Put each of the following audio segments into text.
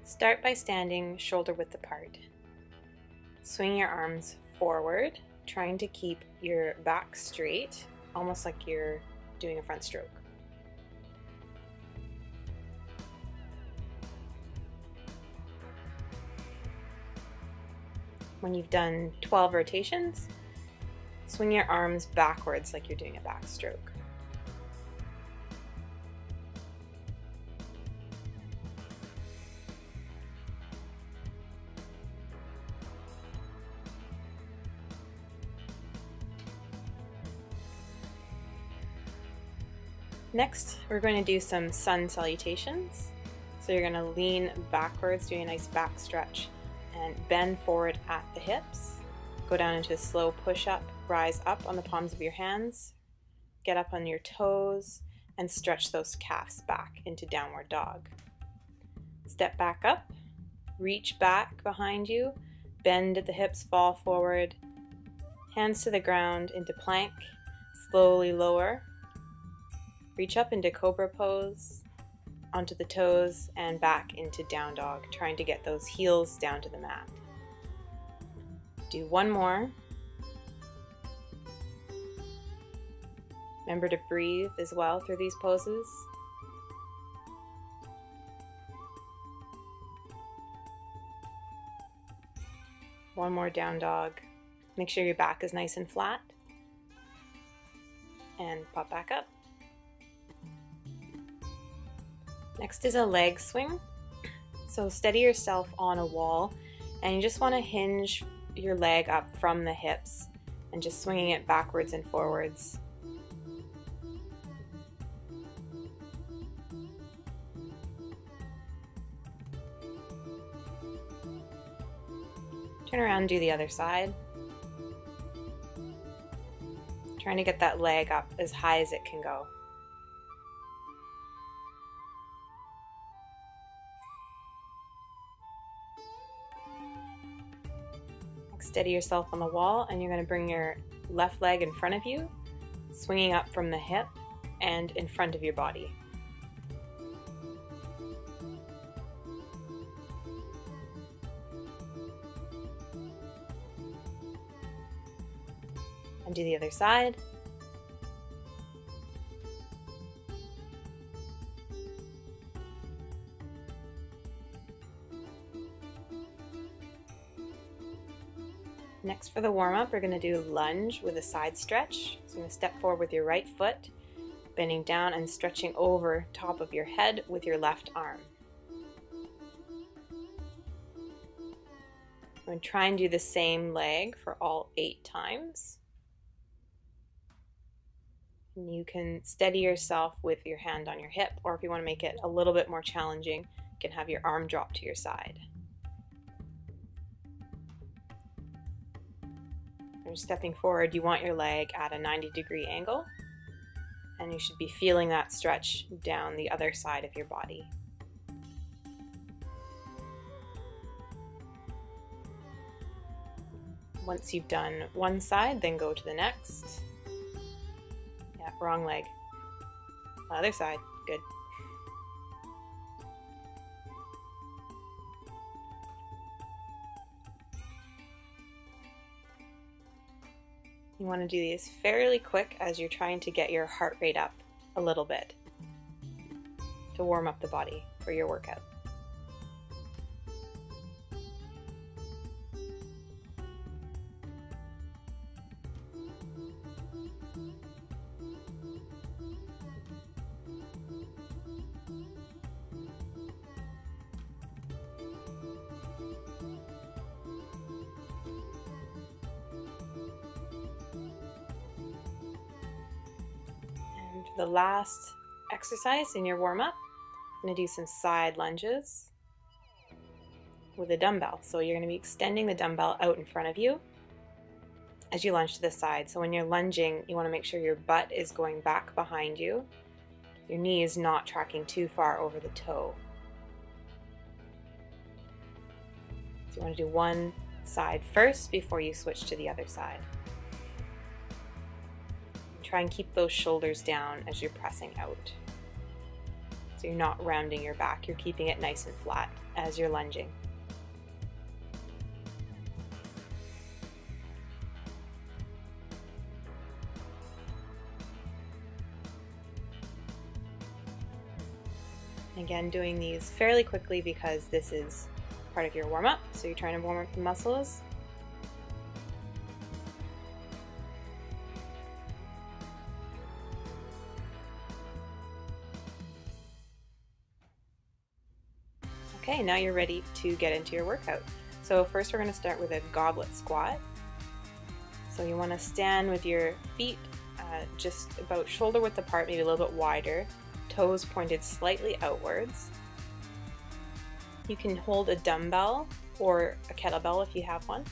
Start by standing shoulder width apart. Swing your arms forward, trying to keep your back straight, almost like you're doing a front stroke. When you've done 12 rotations, swing your arms backwards like you're doing a backstroke. Next, we're going to do some sun salutations. So you're going to lean backwards, doing a nice back stretch, and bend forward at the hips. Go down into a slow push-up, rise up on the palms of your hands, get up on your toes, and stretch those calves back into downward dog. Step back up, reach back behind you, bend at the hips, fall forward, hands to the ground into plank, slowly lower. Reach up into cobra pose, onto the toes, and back into down dog, trying to get those heels down to the mat. Do one more. Remember to breathe as well through these poses. One more down dog. Make sure your back is nice and flat. And pop back up. Next is a leg swing. So steady yourself on a wall, and you just want to hinge your leg up from the hips and just swinging it backwards and forwards. Turn around and do the other side. Trying to get that leg up as high as it can go. Steady yourself on the wall, and you're going to bring your left leg in front of you, swinging up from the hip and in front of your body. And do the other side. Next, for the warm-up, we're going to do lunge with a side stretch. So you're going to step forward with your right foot, bending down and stretching over top of your head with your left arm. I'm going to try and do the same leg for all 8 times. And you can steady yourself with your hand on your hip, or if you want to make it a little bit more challenging, you can have your arm drop to your side. When you're stepping forward, you want your leg at a 90-degree angle, and you should be feeling that stretch down the other side of your body. Once you've done one side, then go to the next. Yeah, wrong leg. Other side, good. You want to do these fairly quick as you're trying to get your heart rate up a little bit to warm up the body for your workout. The last exercise in your warm-up, I'm going to do some side lunges with a dumbbell. So you're going to be extending the dumbbell out in front of you as you lunge to the side. So when you're lunging, you want to make sure your butt is going back behind you. Your knee is not tracking too far over the toe. So you want to do one side first before you switch to the other side. Try and keep those shoulders down as you're pressing out. So you're not rounding your back, you're keeping it nice and flat as you're lunging. Again, doing these fairly quickly because this is part of your warm-up, so you're trying to warm up the muscles. Okay, now you're ready to get into your workout. So first we're going to start with a goblet squat. So you want to stand with your feet just about shoulder width apart, maybe a little bit wider, toes pointed slightly outwards. You can hold a dumbbell or a kettlebell if you have one.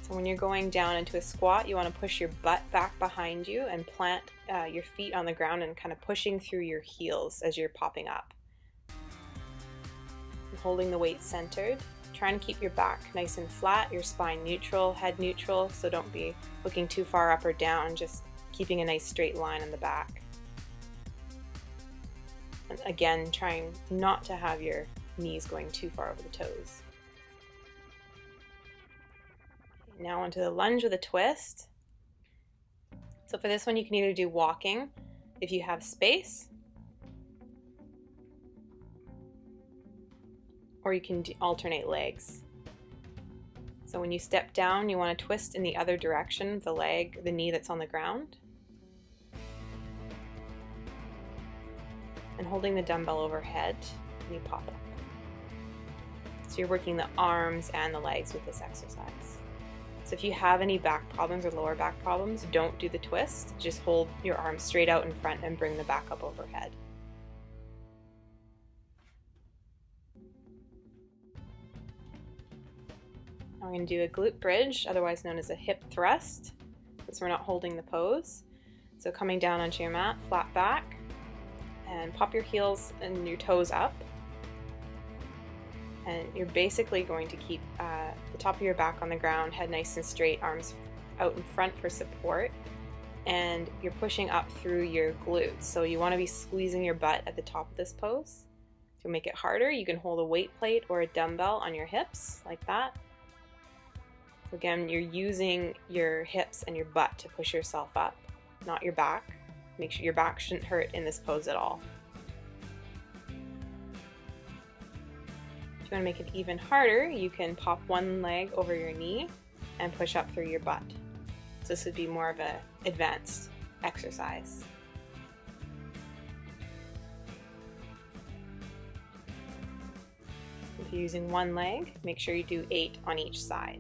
So when you're going down into a squat, you want to push your butt back behind you and plant your feet on the ground and kind of pushing through your heels as you're popping up. And holding the weight centered. Trying to keep your back nice and flat, your spine neutral, head neutral, so don't be looking too far up or down, just keeping a nice straight line on the back. And again, trying not to have your knees going too far over the toes. Now onto the lunge with a twist. So for this one, you can either do walking if you have space, or you can alternate legs. So when you step down, you want to twist in the other direction, the leg, the knee that's on the ground. And holding the dumbbell overhead, and you pop up. So you're working the arms and the legs with this exercise. So if you have any back problems or lower back problems, don't do the twist. Just hold your arms straight out in front and bring the back up overhead. Now we're going to do a glute bridge, otherwise known as a hip thrust, since we're not holding the pose. So coming down onto your mat, flat back, and pop your heels and your toes up. And you're basically going to keep the top of your back on the ground, head nice and straight, arms out in front for support. And you're pushing up through your glutes. So you want to be squeezing your butt at the top of this pose. To make it harder, you can hold a weight plate or a dumbbell on your hips, like that. So again, you're using your hips and your butt to push yourself up, not your back. Make sure your back shouldn't hurt in this pose at all. If you want to make it even harder, you can pop one leg over your knee and push up through your butt. So this would be more of an advanced exercise. If you're using one leg, make sure you do 8 on each side.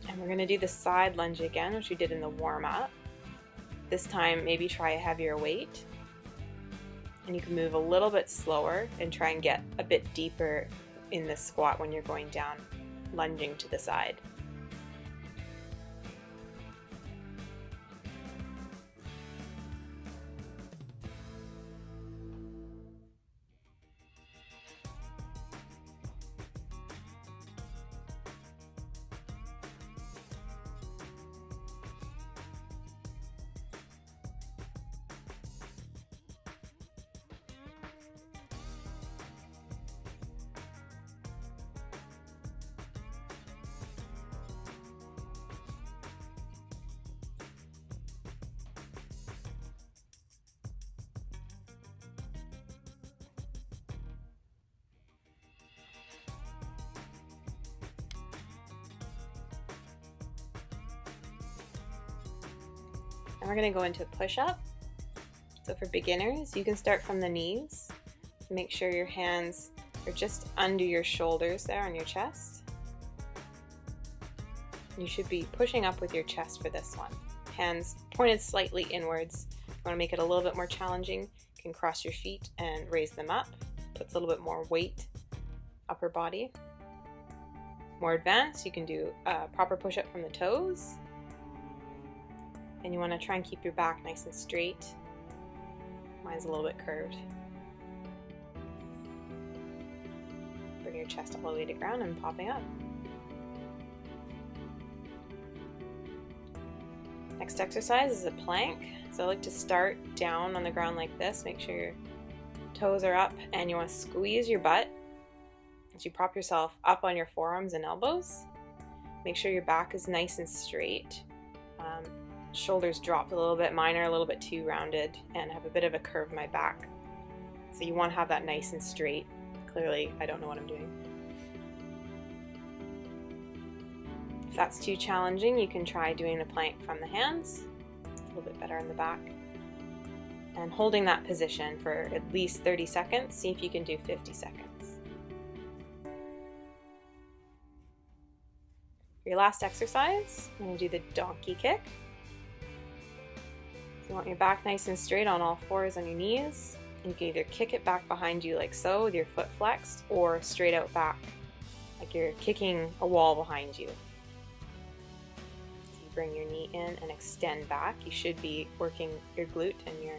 And we're going to do the side lunge again, which we did in the warm-up. This time, maybe try a heavier weight. And you can move a little bit slower and try and get a bit deeper in the squat when you're going down, lunging to the side. And we're going to go into push-up. So for beginners, you can start from the knees. Make sure your hands are just under your shoulders there on your chest. You should be pushing up with your chest for this one. Hands pointed slightly inwards. If you want to make it a little bit more challenging, you can cross your feet and raise them up. Puts a little bit more weight, upper body. More advanced, you can do a proper push-up from the toes. And you want to try and keep your back nice and straight. Mine's a little bit curved. bring your chest all the way to ground and popping up. Next exercise is a plank. So I like to start down on the ground like this. Make sure your toes are up and you want to squeeze your butt as you prop yourself up on your forearms and elbows. Make sure your back is nice and straight. Shoulders dropped a little bit. Mine are a little bit too rounded and have a bit of a curve in my back. So you want to have that nice and straight. Clearly, I don't know what I'm doing. If that's too challenging, you can try doing the plank from the hands. A little bit better in the back. And holding that position for at least 30 seconds. See if you can do 50 seconds. For your last exercise, I'm going to do the donkey kick. So you want your back nice and straight on all fours on your knees. And you can either kick it back behind you like so with your foot flexed, or straight out back like you're kicking a wall behind you. So you bring your knee in and extend back. You should be working your glute and your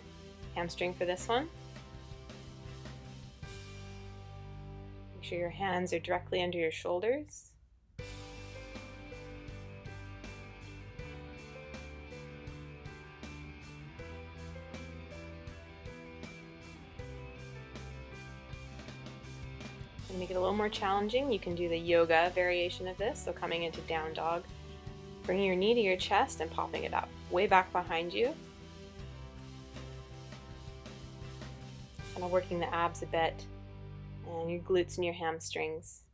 hamstring for this one. Make sure your hands are directly under your shoulders. To make it a little more challenging, you can do the yoga variation of this. So coming into down dog, bringing your knee to your chest and popping it up, way back behind you. Kind of working the abs a bit and your glutes and your hamstrings.